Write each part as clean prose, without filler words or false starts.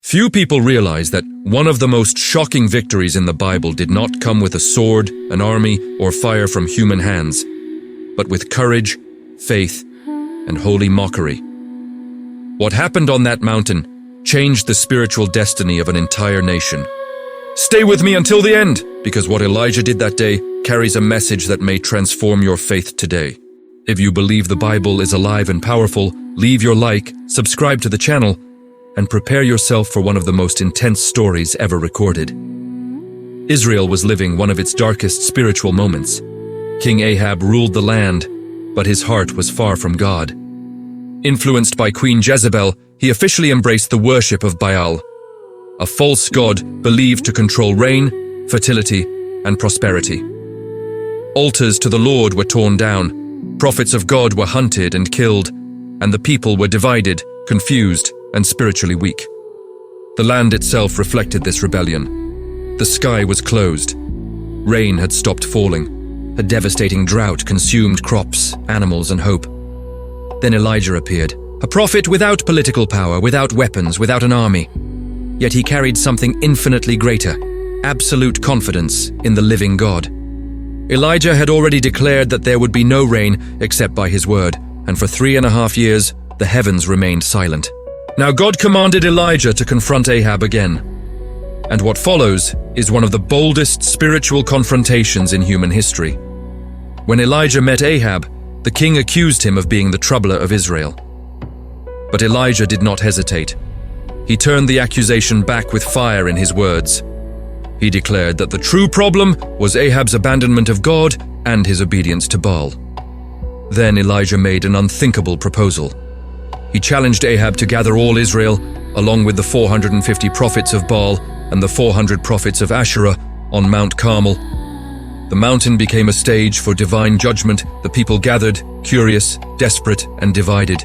Few people realize that one of the most shocking victories in the Bible did not come with a sword, an army, or fire from human hands, but with courage, faith, and holy mockery. What happened on that mountain changed the spiritual destiny of an entire nation. Stay with me until the end, because what Elijah did that day carries a message that may transform your faith today. If you believe the Bible is alive and powerful, leave your like, subscribe to the channel, and prepare yourself for one of the most intense stories ever recorded. Israel was living one of its darkest spiritual moments. King Ahab ruled the land, but his heart was far from God. Influenced by Queen Jezebel, he officially embraced the worship of Baal, a false god believed to control rain, fertility, and prosperity. Altars to the Lord were torn down, prophets of God were hunted and killed, and the people were divided, confused, and spiritually weak. The land itself reflected this rebellion. The sky was closed. Rain had stopped falling. A devastating drought consumed crops, animals, and hope. Then Elijah appeared, a prophet without political power, without weapons, without an army. Yet he carried something infinitely greater, absolute confidence in the living God. Elijah had already declared that there would be no rain except by his word, and for 3.5 years, the heavens remained silent. Now God commanded Elijah to confront Ahab again. And what follows is one of the boldest spiritual confrontations in human history. When Elijah met Ahab, the king accused him of being the troubler of Israel. But Elijah did not hesitate. He turned the accusation back with fire in his words. He declared that the true problem was Ahab's abandonment of God and his obedience to Baal. Then Elijah made an unthinkable proposal. He challenged Ahab to gather all Israel, along with the 450 prophets of Baal and the 400 prophets of Asherah, on Mount Carmel. The mountain became a stage for divine judgment. The people gathered, curious, desperate, and divided.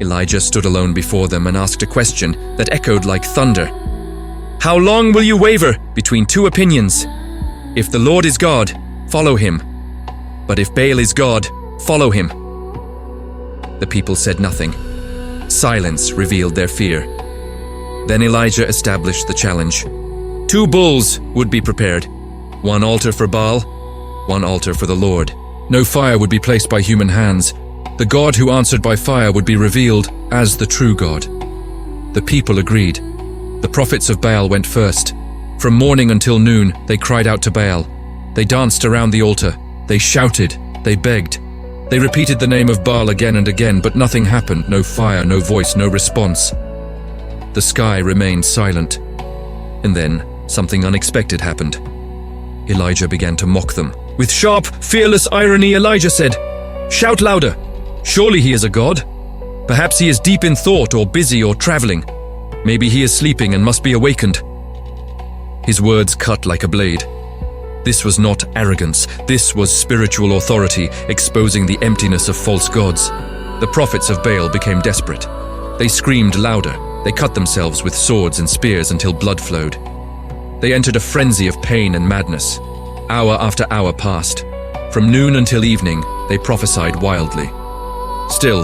Elijah stood alone before them and asked a question that echoed like thunder. How long will you waver between two opinions? If the Lord is God, follow him. But if Baal is God, follow him. The people said nothing. Silence revealed their fear. Then Elijah established the challenge. 2 bulls would be prepared. 1 altar for Baal, 1 altar for the Lord. No fire would be placed by human hands. The God who answered by fire would be revealed as the true God. The people agreed. The prophets of Baal went first. From morning until noon, they cried out to Baal. They danced around the altar. They shouted. They begged. They repeated the name of Baal again and again, but nothing happened. No fire, no voice, no response. The sky remained silent. And then something unexpected happened. Elijah began to mock them. With sharp, fearless irony, Elijah said, "Shout louder! Surely he is a god. Perhaps he is deep in thought or busy or traveling. Maybe he is sleeping and must be awakened." His words cut like a blade. This was not arrogance. This was spiritual authority, exposing the emptiness of false gods. The prophets of Baal became desperate. They screamed louder. They cut themselves with swords and spears until blood flowed. They entered a frenzy of pain and madness. Hour after hour passed. From noon until evening, they prophesied wildly. Still,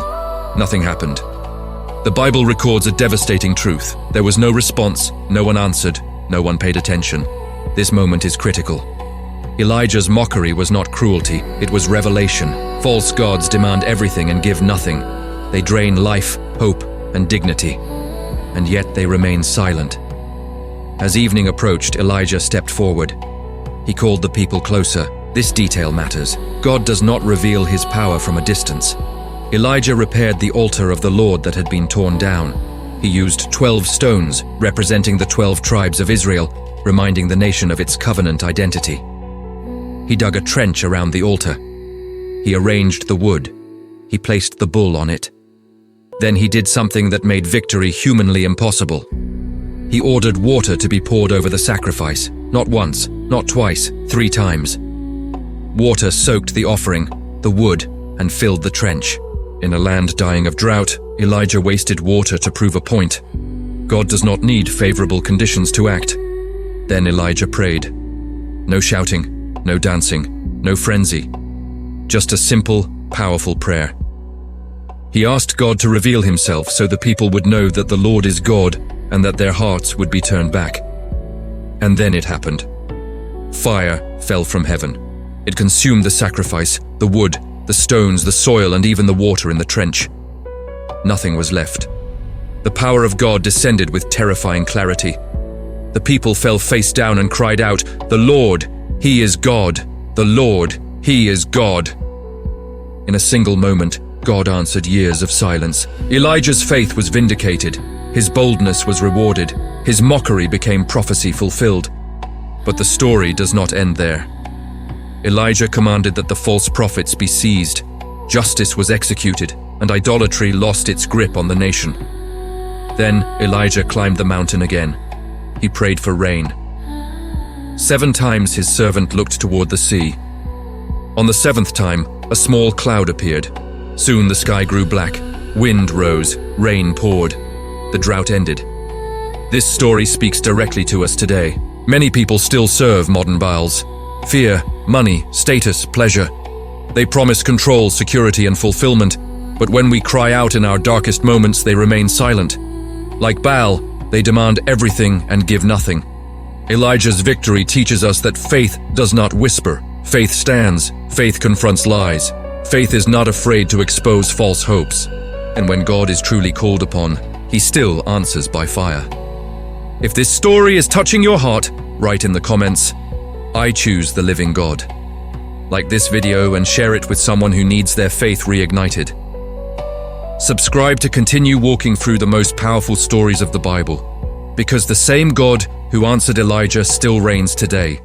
nothing happened. The Bible records a devastating truth. There was no response, no one answered, no one paid attention. This moment is critical. Elijah's mockery was not cruelty, it was revelation. False gods demand everything and give nothing. They drain life, hope, and dignity. And yet they remain silent. As evening approached, Elijah stepped forward. He called the people closer. This detail matters. God does not reveal his power from a distance. Elijah repaired the altar of the Lord that had been torn down. He used 12 stones, representing the 12 tribes of Israel, reminding the nation of its covenant identity. He dug a trench around the altar. He arranged the wood. He placed the bull on it. Then he did something that made victory humanly impossible. He ordered water to be poured over the sacrifice, not once, not twice, 3 times. Water soaked the offering, the wood, and filled the trench. In a land dying of drought, Elijah wasted water to prove a point. God does not need favorable conditions to act. Then Elijah prayed. No shouting, no dancing, no frenzy. Just a simple, powerful prayer. He asked God to reveal himself so the people would know that the Lord is God and that their hearts would be turned back. And then it happened. Fire fell from heaven. It consumed the sacrifice, the wood, the stones, the soil, and even the water in the trench. Nothing was left. The power of God descended with terrifying clarity. The people fell face down and cried out, "The Lord, He is God! The Lord, He is God!" In a single moment, God answered years of silence. Elijah's faith was vindicated. His boldness was rewarded. His mockery became prophecy fulfilled. But the story does not end there. Elijah commanded that the false prophets be seized. Justice was executed, and idolatry lost its grip on the nation. Then Elijah climbed the mountain again. He prayed for rain. 7 times his servant looked toward the sea. On the 7th time, a small cloud appeared. Soon the sky grew black. Wind rose. Rain poured. The drought ended. This story speaks directly to us today. Many people still serve modern Baals. Fear, money, status, pleasure. They promise control, security, and fulfillment, but when we cry out in our darkest moments, they remain silent. Like Baal, they demand everything and give nothing. Elijah's victory teaches us that faith does not whisper. Faith stands. Faith confronts lies. Faith is not afraid to expose false hopes. And when God is truly called upon, He still answers by fire. If this story is touching your heart, write in the comments, "I choose the living God." Like this video and share it with someone who needs their faith reignited. Subscribe to continue walking through the most powerful stories of the Bible, because the same God who answered Elijah still reigns today.